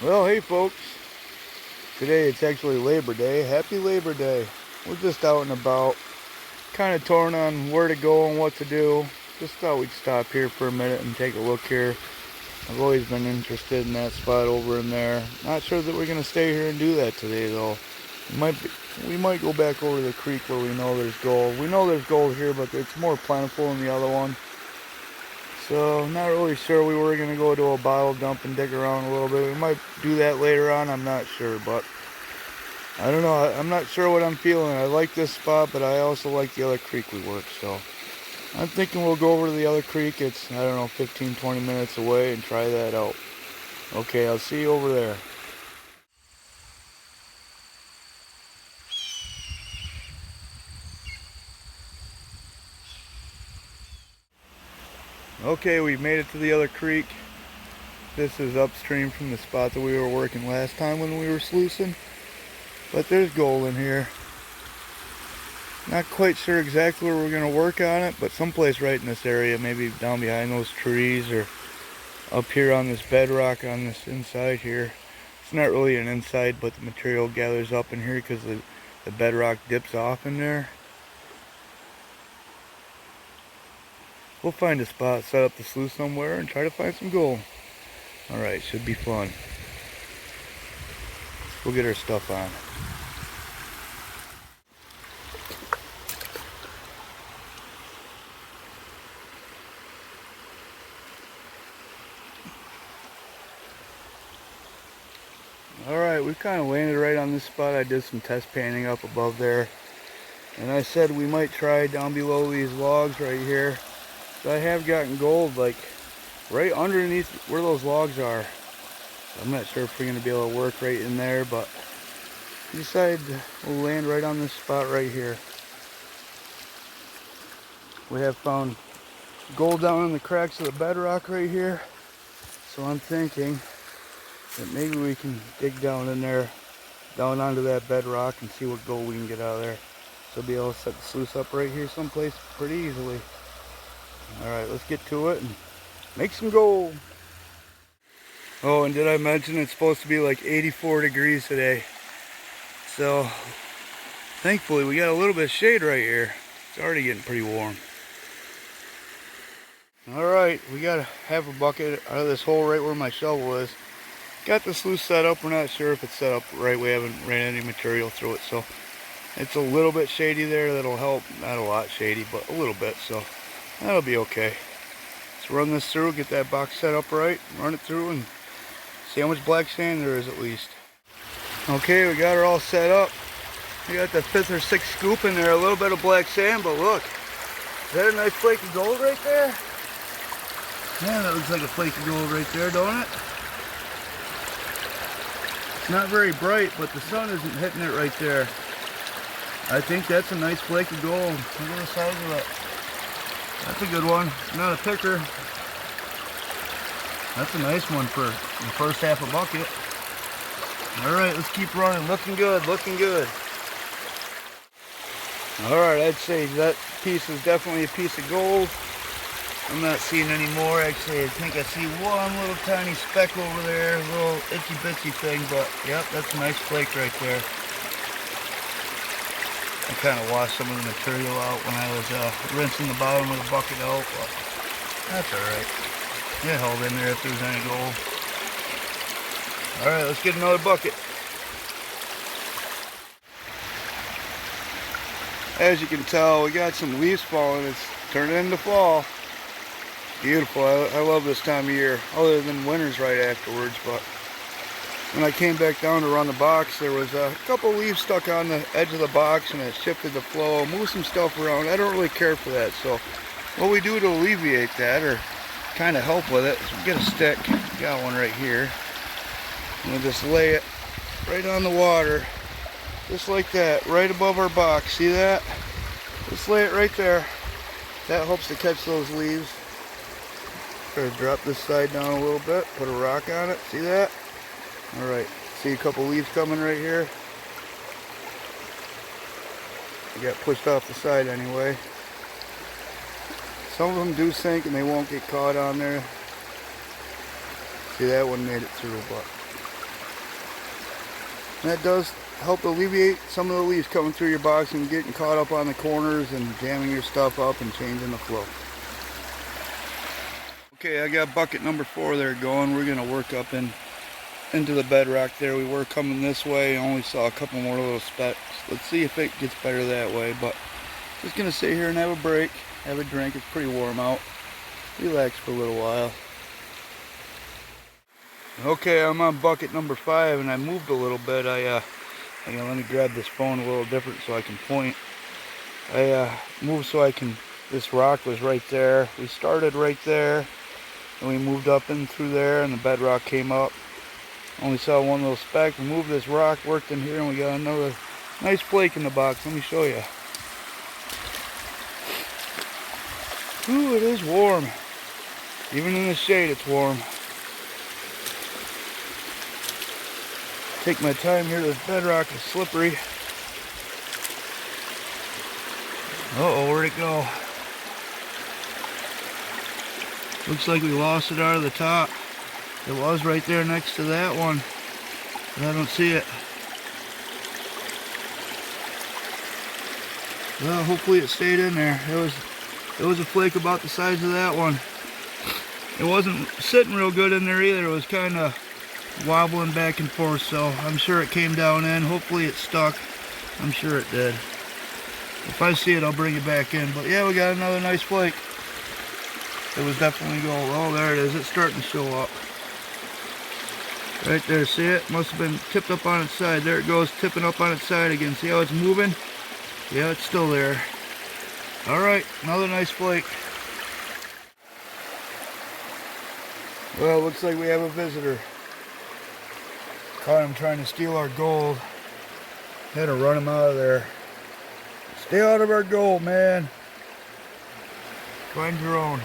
Well, hey folks, today it's actually Labor Day. Happy Labor Day. We're just out and about, kind of torn on where to go and what to do. Just thought we'd stop here for a minute and take a look here. I've always been interested in that spot over in there. Not sure that we're going to stay here and do that today though. We might go back over the creek where we know there's gold. We know there's gold here, but it's more plentiful than the other one. So, not really sure. We were going to go to a bottle dump and dig around a little bit. We might do that later on, I'm not sure. But, I don't know. I'm not sure what I'm feeling. I like this spot, but I also like the other creek we worked. So, I'm thinking we'll go over to the other creek. It's, I don't know, 15, 20 minutes away and try that out. Okay, I'll see you over there. Okay, we've made it to the other creek. This is upstream from the spot that we were working last time when we were sluicing. But there's gold in here. Not quite sure exactly where we're going to work on it, but someplace right in this area, maybe down behind those trees or up here on this bedrock on this inside here. It's not really an inside, but the material gathers up in here because the bedrock dips off in there. We'll find a spot, set up the sluice somewhere, and try to find some gold. Alright, should be fun. We'll get our stuff on. Alright, we kind of landed right on this spot. I did some test panning up above there. And I said we might try down below these logs right here. So I have gotten gold like right underneath where those logs are. I'm not sure if we're going to be able to work right in there, but we decided we'll land right on this spot right here. We have found gold down in the cracks of the bedrock right here. So I'm thinking that maybe we can dig down in there, down onto that bedrock and see what gold we can get out of there. So be able to set the sluice up right here someplace pretty easily. Alright, let's get to it and make some gold. Oh, and did I mention it's supposed to be like 84 degrees today. So, thankfully we got a little bit of shade right here. It's already getting pretty warm. Alright, we got half a bucket out of this hole right where my shovel is. Got the sluice set up. We're not sure if it's set up right. We haven't ran any material through it, so it's a little bit shady there. That'll help. Not a lot shady, but a little bit, so that'll be okay. Let's run this through, get that box set up right, run it through, and see how much black sand there is at least. Okay, we got her all set up. We got the 5th or 6th scoop in there, a little bit of black sand, but look, is that a nice flake of gold right there? Yeah, that looks like a flake of gold right there, don't it? It's not very bright, but the sun isn't hitting it right there. I think that's a nice flake of gold. Look at the size of it. That's a good one. Not a picker. That's a nice one for the first half a bucket. Alright, let's keep running. Looking good, looking good. Alright, I'd say that piece is definitely a piece of gold. I'm not seeing any more. Actually, I think I see one little tiny speck over there. A little itchy bitsy thing, but yep, that's a nice flake right there. I kind of washed some of the material out when I was rinsing the bottom of the bucket out, but that's alright. It held in there if there's any gold. Alright, let's get another bucket. As you can tell, we got some leaves falling. It's turning into fall. Beautiful. I love this time of year, other than winter's right afterwards. But when I came back down to run the box, there was a couple leaves stuck on the edge of the box and it shifted the flow, moved some stuff around. I don't really care for that, so what we do to alleviate that, or kind of help with it, is we get a stick. Got one right here, and we'll just lay it right on the water, just like that, right above our box. See that? Just lay it right there. That helps to catch those leaves. Try to drop this side down a little bit, put a rock on it. See that? Alright, see a couple leaves coming right here. They got pushed off the side anyway. Some of them do sink and they won't get caught on there. See, that one made it through, but And that does help alleviate some of the leaves coming through your box and getting caught up on the corners and jamming your stuff up and changing the flow. Okay, I got bucket number 4 there going. We're gonna work up into the bedrock there. We were coming this way, only saw a couple more little specks. Let's see if it gets better that way, but just gonna sit here and have a break, have a drink. It's pretty warm out. Relax for a little while. Okay, I'm on bucket number 5 and I moved a little bit. Hang on, let me grab this phone a little different so I can point. I moved so I can, this rock was right there. We started right there and we moved up in through there and the bedrock came up. Only saw one little speck. We moved this rock, worked in here, and we got another nice flake in the box. Let me show you. Ooh, it is warm. Even in the shade, it's warm. Take my time here. This bedrock is slippery. Uh-oh, where'd it go? Looks like we lost it out of the top. It was right there next to that one, but I don't see it. Well, hopefully it stayed in there. It was a flake about the size of that one. It wasn't sitting real good in there either. It was kind of wobbling back and forth, so I'm sure it came down in. Hopefully it stuck. I'm sure it did. If I see it, I'll bring it back in. But yeah, we got another nice flake. It was definitely gold. Oh, there it is. It's starting to show up. Right there, see it? Must have been tipped up on its side. There it goes, tipping up on its side again. See how it's moving? Yeah, it's still there. Alright, another nice flake. Well, looks like we have a visitor. Caught him trying to steal our gold. Had to run him out of there. Stay out of our gold, man. Find your own.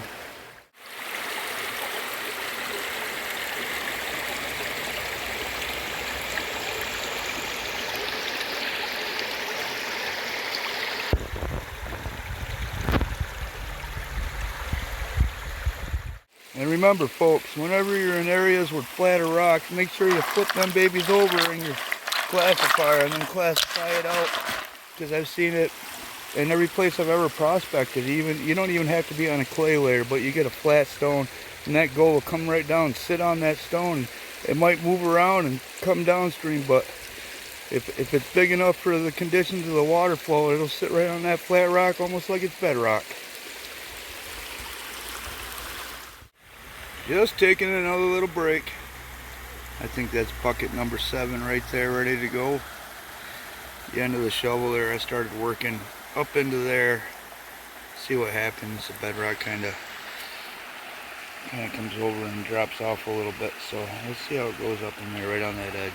And remember, folks, whenever you're in areas with flatter rocks, make sure you flip them babies over in your classifier and then classify it out. Because I've seen it in every place I've ever prospected. You don't even have to be on a clay layer, but you get a flat stone and that gold will come right down, sit on that stone. It might move around and come downstream, but if it's big enough for the conditions of the water flow, it'll sit right on that flat rock almost like it's bedrock. Just taking another little break. I think that's bucket number 7 right there, ready to go. The end of the shovel there, I started working up into there. See what happens. The bedrock kind of comes over and drops off a little bit. So let's see how it goes up in there, right on that edge.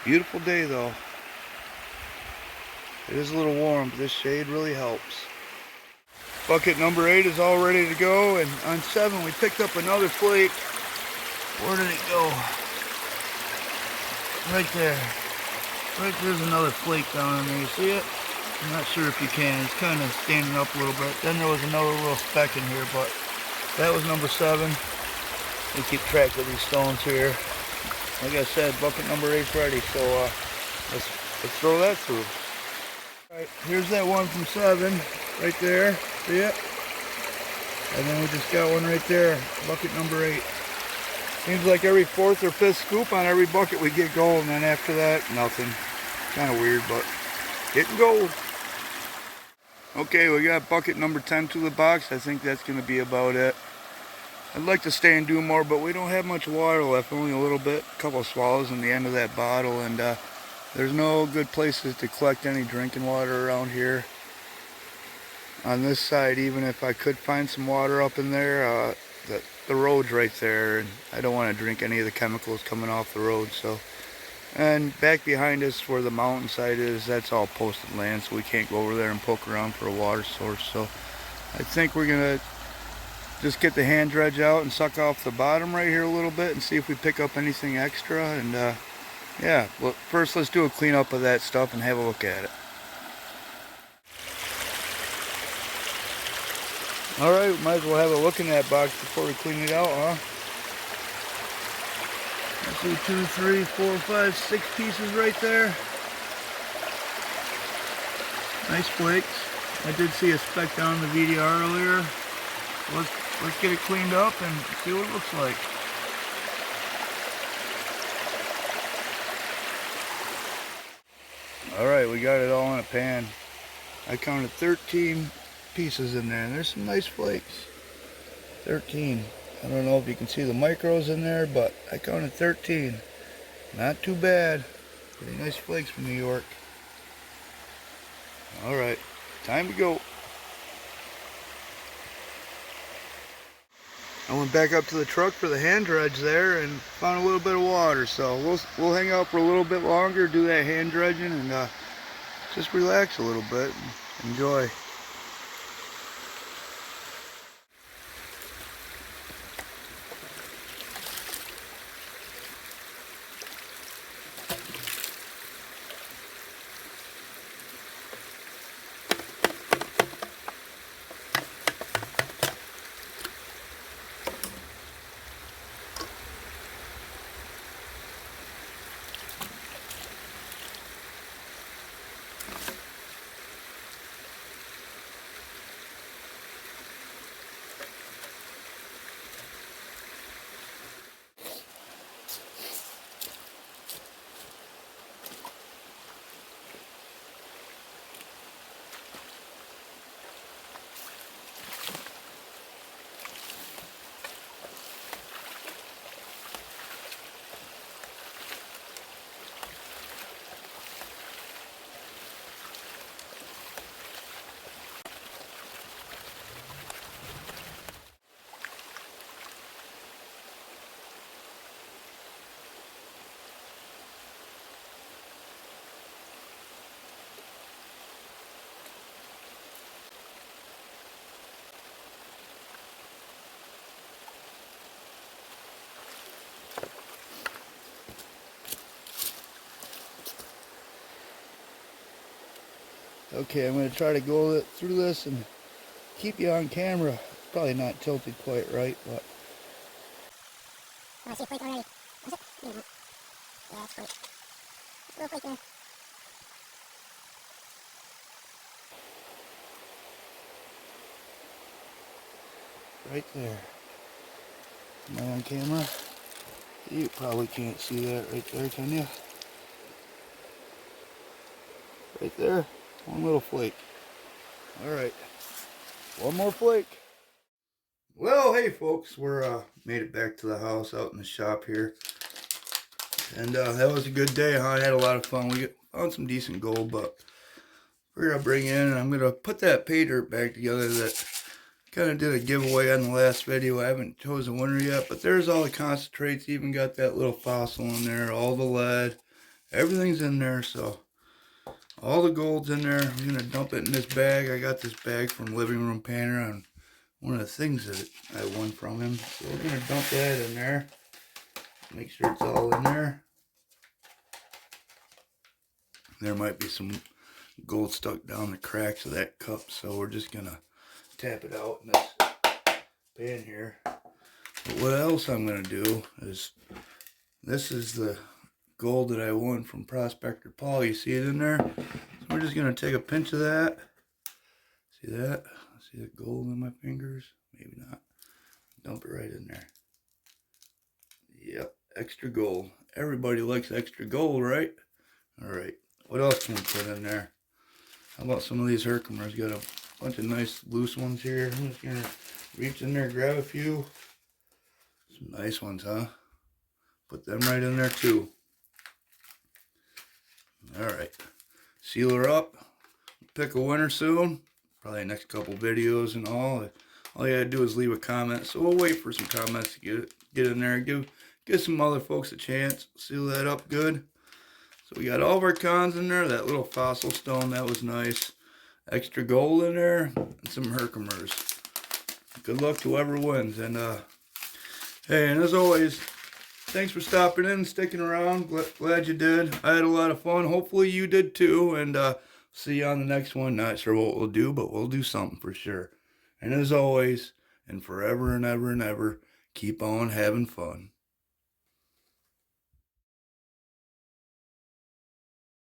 Beautiful day though. It is a little warm, but this shade really helps. Bucket number 8 is all ready to go, and on 7 we picked up another flake. Where did it go? Right there. Right there's another flake down in there. You see it? I'm not sure if you can. It's kind of standing up a little bit. Then there was another little speck in here, but that was number 7. We keep track of these stones here. Like I said, bucket number 8's ready, so let's throw that through. All right, here's that one from 7, right there. See it? And then we just got one right there, bucket number 8. Seems like every 4th or 5th scoop on every bucket we get gold, and then after that, nothing. Kind of weird, but getting gold. Okay, we got bucket number 10 to the box. I think that's going to be about it. I'd like to stay and do more, but we don't have much water left, only a little bit. A couple of swallows in the end of that bottle, and there's no good places to collect any drinking water around here. On this side, even if I could find some water up in there, the road's right there, and I don't want to drink any of the chemicals coming off the road. So, and back behind us where the mountainside is, that's all posted land, so we can't go over there and poke around for a water source. So I think we're gonna just get the hand dredge out and suck off the bottom right here a little bit and see if we pick up anything extra. And yeah, well, first let's do a cleanup of that stuff and have a look at it. Alright, might as well have a look in that box before we clean it out, huh? Let's see, 2, 3, 4, 5, 6 pieces right there. Nice flakes. I did see a speck down in the VDR earlier. Let's get it cleaned up and see what it looks like. Alright, we got it all in a pan. I counted 13 pieces in there, and there's some nice flakes. 13. I don't know if you can see the micros in there, but I counted 13. Not too bad. Pretty nice flakes from New York. Alright, time to go. I went back up to the truck for the hand dredge there and found a little bit of water, so we'll hang out for a little bit longer, do that hand dredging, and just relax a little bit and enjoy. Okay, I'm going to try to go through this and keep you on camera. Probably not tilted quite right, but... Oh, I see a flake already. Was it? Maybe not. Yeah, it's flake. It's a little flake there. Right there. Am I on camera? You probably can't see that right there, can you? Right there. One little flake. Alright. One more flake. Well, hey folks, we're made it back to the house out in the shop here. And that was a good day, huh? I had a lot of fun. We found some decent gold, but we're gonna bring in, and I'm gonna put that pay dirt back together that kind of did a giveaway on the last video. I haven't chosen a winner yet, but there's all the concentrates. Even got that little fossil in there, all the lead, everything's in there. So all the gold's in there. I'm gonna dump it in this bag. I got this bag from Living Room Painter on one of the things that I won from him. So we're gonna dump that in there. Make sure it's all in there. There might be some gold stuck down the cracks of that cup, so we're just gonna tap it out in this pan here. But what else I'm gonna do is, this is the gold that I won from Prospector Paul. You see it in there? So we're just gonna take a pinch of that. See that? See the gold in my fingers? Maybe not. Dump it right in there. Yep, extra gold. Everybody likes extra gold, right? Alright, what else can we put in there? How about some of these Herkimers? Got a bunch of nice loose ones here. I'm just gonna reach in there, grab a few. Some nice ones, huh? Put them right in there too. Alright, seal her up. Pick a winner soon. Probably next couple videos and all. All you gotta do is leave a comment. So we'll wait for some comments to get in there. Give some other folks a chance. Seal that up good. So we got all of our cons in there. That little fossil stone, that was nice. Extra gold in there. And some Herkimers. Good luck to whoever wins. And hey, and as always, thanks for stopping in and sticking around. Glad you did. I had a lot of fun. Hopefully you did too. And see you on the next one. Not sure what we'll do, but we'll do something for sure. And as always, and forever and ever and ever, keep on having fun.